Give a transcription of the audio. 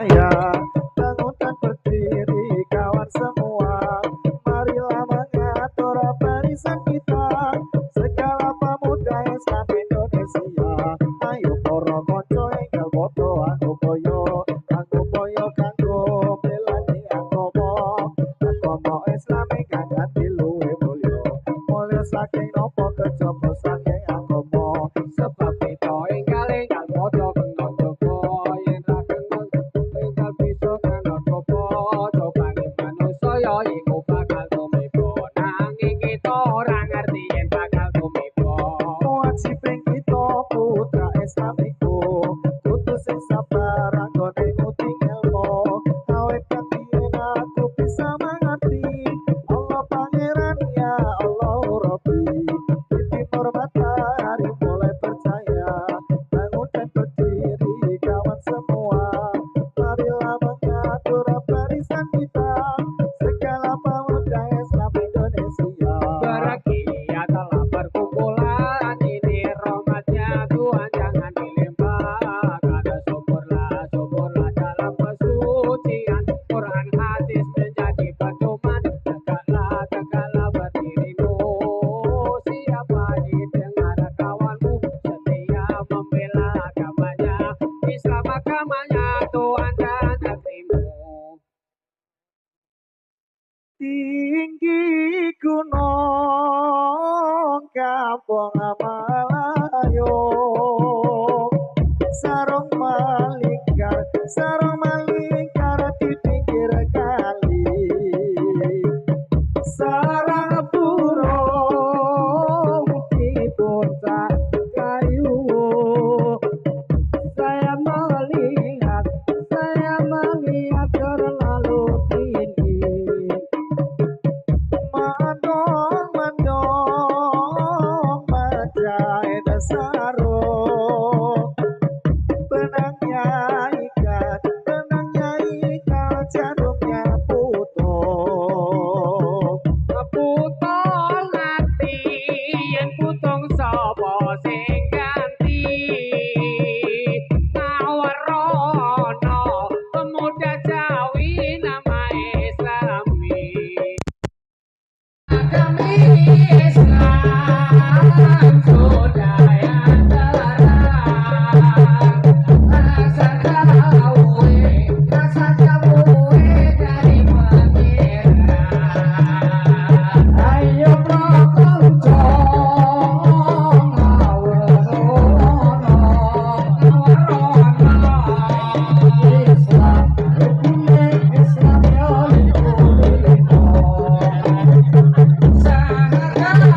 Ya, bangun dan berdiri kawan semua. Marilah mengatur barisan kita. Segala pemuda Islam Indonesia. Ayo para kanca enggal padha anggo boyo kanggo belani agama Islam ingkang ganti luwih mulya. Mulya saking napa kejaba saking agama. Sebab kita enggal padha kenging jaba yen ra enggal bisa kena coba cobane manusaya iku bakal tumiba nanging kita ora ngerti yen bakal tumiba wajibing kita putra Islam iku kudu sing sabar anggone nguting ilmu awet kanthi aku bisa mengerti Allah pangeran ya Allah Rabbi di timur matahari mulai percaya bangun dan berdiri kawan semua. Marilah mengatur barisan kita. Segala pemuda Islam Indonesia. Bahagia telah berkumpulan. Ini rahmatnya Tuhan jangan dilimpahkan. Syukurlah dalam kesucian. Quran hadis menjadi pedoman. Tegaklah berdirimu. Siapa didengar kawanmu setia membela agamanya. Islam agamanya Tuhan dan negerimu. Tinggi gunung kampung Malayo sarung malingkar di pinggir kali sarang burung di puncak kayu saya melihat terlalu tinggi mendong menjahit sarung benangnya ikat jarumnya putung nanti yang putung sapa sing ganti ngawarono pemuda Jawi nama Islami kami Islam sudah yang terang rasa jauh dari pengiran ayo prokonco Islam Islam ya